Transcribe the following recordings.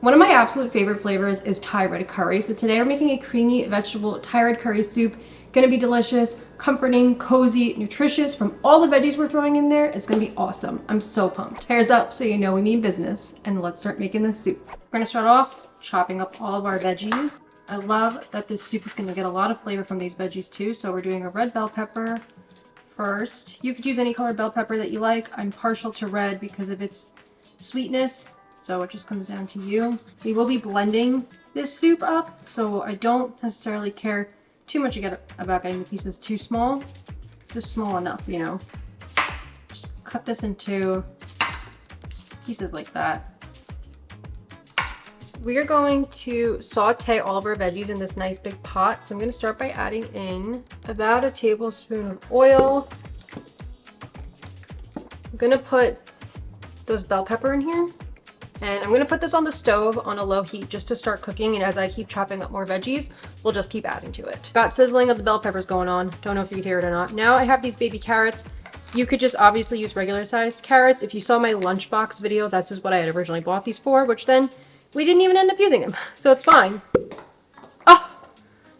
One of my absolute favorite flavors is Thai red curry. So today we're making a creamy vegetable Thai red curry soup. Gonna be delicious, comforting, cozy, nutritious. From all the veggies we're throwing in there, it's gonna be awesome. I'm so pumped. Hairs up so you know we mean business, and let's start making this soup. We're gonna start off chopping up all of our veggies. I love that this soup is gonna get a lot of flavor from these veggies too. So we're doing a red bell pepper first. You could use any colored bell pepper that you like. I'm partial to red because of its sweetness. So it just comes down to you. We will be blending this soup up, so I don't necessarily care too much about getting the pieces too small. Just small enough, you know. Just cut this into pieces like that. We are going to saute all of our veggies in this nice big pot. So I'm going to start by adding in about a tablespoon of oil. I'm going to put those bell pepper in here. And I'm going to put this on the stove on a low heat just to start cooking, and as I keep chopping up more veggies, we'll just keep adding to it. Got sizzling of the bell peppers going on. Don't know if you can hear it or not. Now I have these baby carrots. You could just obviously use regular sized carrots. If you saw my lunchbox video, that's just what I had originally bought these for, which then we didn't even end up using them. So it's fine. Oh,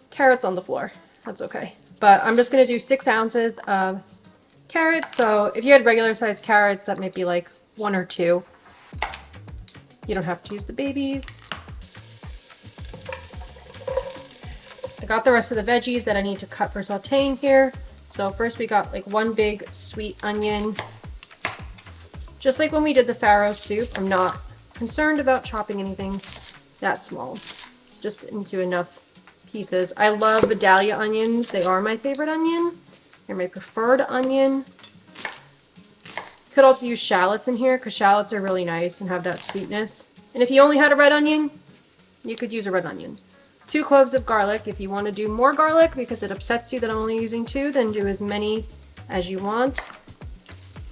carrots on the floor. That's okay. But I'm just going to do 6 ounces of carrots. So if you had regular sized carrots, that might be like 1 or 2. You don't have to use the babies. I got the rest of the veggies that I need to cut for sauteing here. So first we got like 1 big sweet onion. Just like when we did the farro soup, I'm not concerned about chopping anything that small. Just into enough pieces. I love Vidalia onions. They are my favorite onion. They're my preferred onion. Could also use shallots in here because shallots are really nice and have that sweetness. And if you only had a red onion, you could use a red onion. 2 cloves of garlic. If you want to do more garlic because it upsets you that I'm only using 2, then do as many as you want.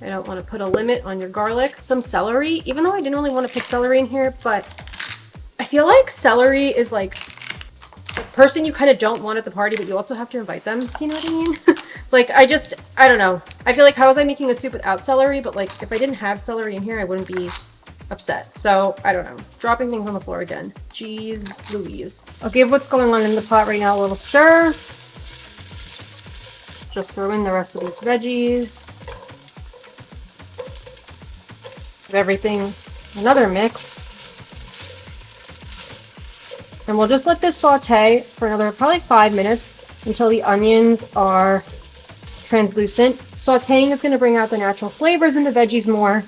I don't want to put a limit on your garlic. Some celery, even though I didn't really want to put celery in here, but I feel like celery is like the person you kind of don't want at the party, but you also have to invite them. You know what I mean? Like, I don't know. I feel like, how was I making a soup without celery? But like, if I didn't have celery in here, I wouldn't be upset. So, I don't know. Dropping things on the floor again. Jeez Louise. I'll give what's going on in the pot right now a little stir. Just throw in the rest of these veggies. Give everything another mix. And we'll just let this saute for another probably 5 minutes until the onions are translucent. Sauteing is going to bring out the natural flavors in the veggies more,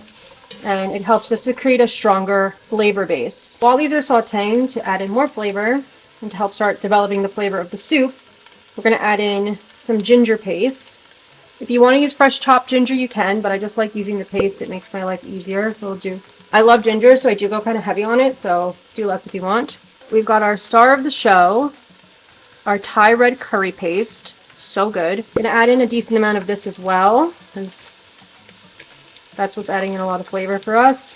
and it helps us to create a stronger flavor base. While these are sauteing, to add in more flavor and to help start developing the flavor of the soup, we're going to add in some ginger paste. If you want to use fresh chopped ginger, you can, but I just like using the paste. It makes my life easier, so we'll do. I love ginger, so I do go kind of heavy on it, so do less if you want. We've got our star of the show, our Thai red curry paste. So good. I'm gonna add in a decent amount of this as well, because that's what's adding in a lot of flavor for us.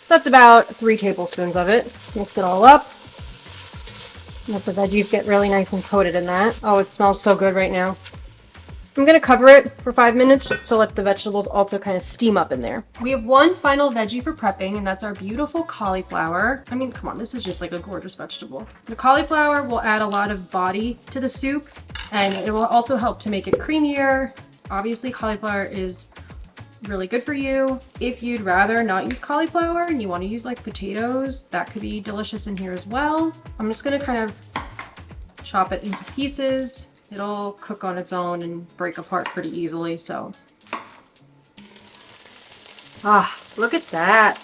That's about 3 tablespoons of it. Mix it all up. Let the veggies get really nice and coated in that. Oh, it smells so good right now. I'm gonna cover it for 5 minutes just to let the vegetables also kind of steam up in there. We have one final veggie for prepping, and that's our beautiful cauliflower. I mean, come on, this is just like a gorgeous vegetable. The cauliflower will add a lot of body to the soup, and it will also help to make it creamier. Obviously, cauliflower is really good for you. If you'd rather not use cauliflower and you want to use like potatoes, that could be delicious in here as well. I'm just gonna kind of chop it into pieces. It'll cook on its own and break apart pretty easily, so. Ah, look at that.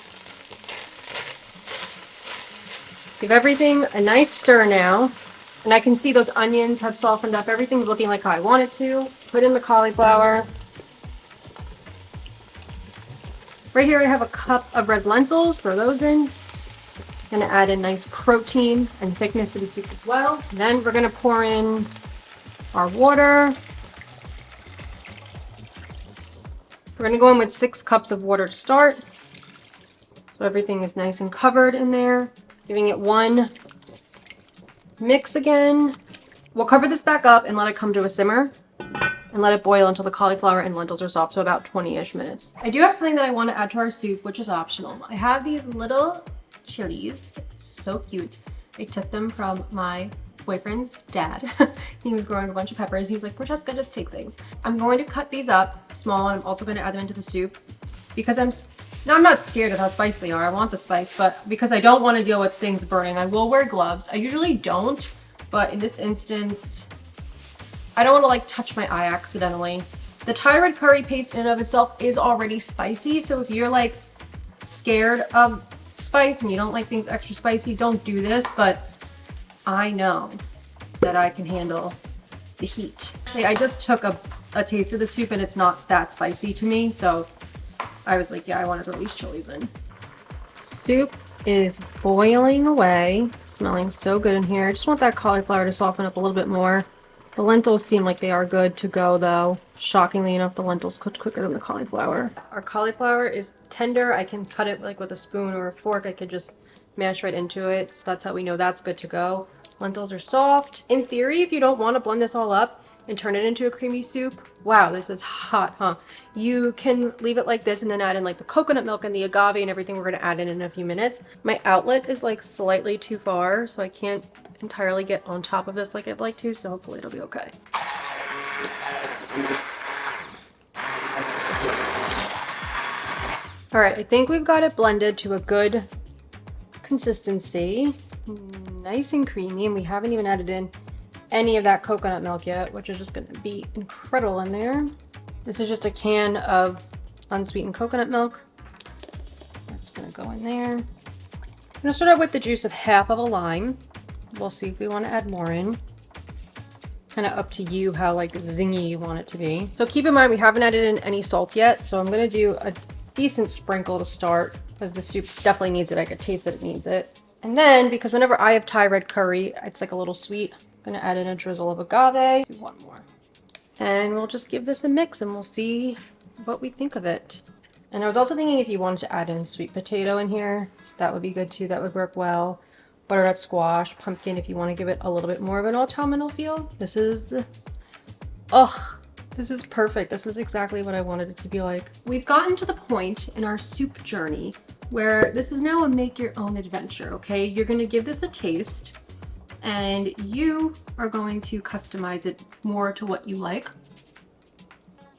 Give everything a nice stir now. And I can see those onions have softened up. Everything's looking like how I want it to. Put in the cauliflower. Right here I have a cup of red lentils. Throw those in. Gonna add a nice protein and thickness to the soup as well. And then we're gonna pour in our water. We're gonna go in with 6 cups of water to start. So everything is nice and covered in there. Giving it 1 mix again. We'll cover this back up and let it come to a simmer and let it boil until the cauliflower and lentils are soft, so about 20-ish minutes. I do have something that I want to add to our soup, which is optional. I have these little chilies, So cute. I took them from my boyfriend's dad. He was growing a bunch of peppers. He was like, Francesca, just take things. I'm going to cut these up small, and I'm also going to add them into the soup because I'm not scared of how spicy they are. I want the spice, but because I don't want to deal with things burning, I will wear gloves. I usually don't, but in this instance, I don't want to like touch my eye accidentally. The Thai red curry paste in and of itself is already spicy, so if you're like scared of spice and you don't like things extra spicy, don't do this, but I know that I can handle the heat. Actually, I just took a taste of the soup and it's not that spicy to me, so I was like, yeah, I want to throw these chilies in. Soup is boiling away, smelling so good in here. I just want that cauliflower to soften up a little bit more. The lentils seem like they are good to go though. Shockingly enough, the lentils cooked quicker than the cauliflower. Our cauliflower is tender. I can cut it like with a spoon or a fork. I could just mash right into it. So that's how we know that's good to go. Lentils are soft. In theory, if you don't want to blend this all up and turn it into a creamy soup, wow, this is hot, huh? You can leave it like this and then add in like the coconut milk and the agave and everything we're going to add in a few minutes. My outlet is like slightly too far, so I can't entirely get on top of this like I'd like to, so hopefully it'll be okay. All right, I think we've got it blended to a good consistency. Nice and creamy, and we haven't even added in any of that coconut milk yet, which is just going to be incredible in there. This is just a can of unsweetened coconut milk. That's going to go in there. I'm going to start out with the juice of half of a lime. We'll see if we want to add more in. Kind of up to you how like zingy you want it to be. So keep in mind we haven't added in any salt yet, so I'm going to do a decent sprinkle to start because the soup definitely needs it. I could taste that it needs it. And then, because whenever I have Thai red curry, it's like a little sweet, I'm going to add in a drizzle of agave. Do one more. And we'll just give this a mix and we'll see what we think of it. And I was also thinking if you wanted to add in sweet potato in here, that would be good too. That would work well. Butternut squash, pumpkin, if you want to give it a little bit more of an autumnal feel. This is, oh, this is perfect. This is exactly what I wanted it to be like. We've gotten to the point in our soup journey where this is now a make your own adventure, okay? You're going to give this a taste and you are going to customize it more to what you like.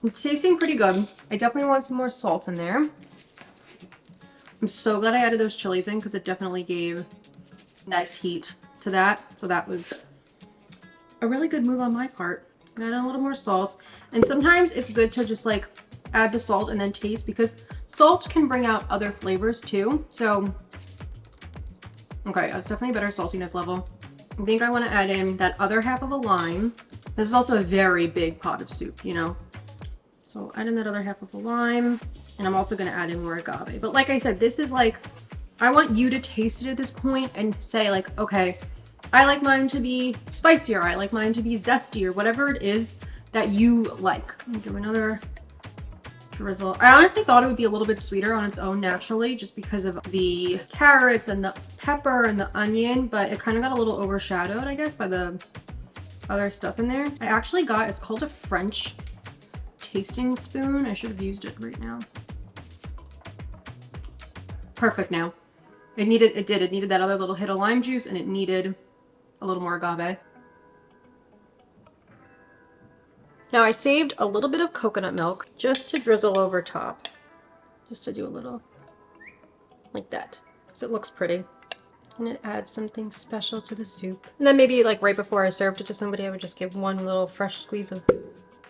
It's tasting pretty good. I definitely want some more salt in there. I'm so glad I added those chilies in because it definitely gave nice heat to that. So that was a really good move on my part. And add in a little more salt. And sometimes it's good to just like add the salt and then taste because salt can bring out other flavors too. So, okay, that's definitely a better saltiness level. I think I want to add in that other half of a lime. This is also a very big pot of soup, you know. So add in that other half of a lime. And I'm also going to add in more agave. But like I said, this is like, I want you to taste it at this point and say like, okay, I like mine to be spicier. I like mine to be zesty or whatever it is that you like. I'll do another drizzle. I honestly thought it would be a little bit sweeter on its own naturally just because of the carrots and the pepper and the onion, but it kind of got a little overshadowed, I guess, by the other stuff in there. I actually got, it's called a French tasting spoon. I should have used it right now. Perfect now. It needed that other little hit of lime juice and it needed a little more agave. Now I saved a little bit of coconut milk just to drizzle over top. Just to do a little like that because it looks pretty. And it adds something special to the soup. And then maybe like right before I served it to somebody, I would just give one little fresh squeeze of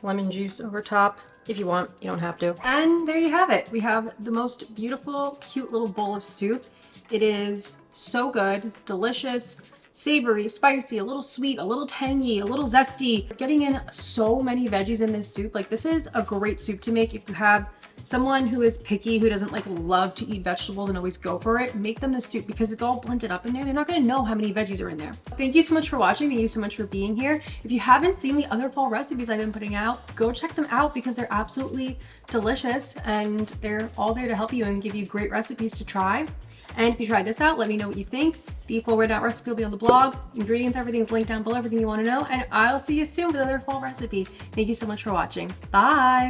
lemon juice over top. If you want, you don't have to. And there you have it. We have the most beautiful, cute little bowl of soup. It is so good, delicious, savory, spicy, a little sweet, a little tangy, a little zesty. Getting in so many veggies in this soup. Like this is a great soup to make if you have someone who is picky, who doesn't like love to eat vegetables and always go for it. Make them this soup because it's all blended up in there. They're not gonna know how many veggies are in there. Thank you so much for watching. Thank you so much for being here. If you haven't seen the other fall recipes I've been putting out, go check them out because they're absolutely delicious and they're all there to help you and give you great recipes to try. And if you try this out, let me know what you think. The full written out recipe will be on the blog. Ingredients, everything's linked down below, everything you want to know. And I'll see you soon with another fall recipe. Thank you so much for watching. Bye.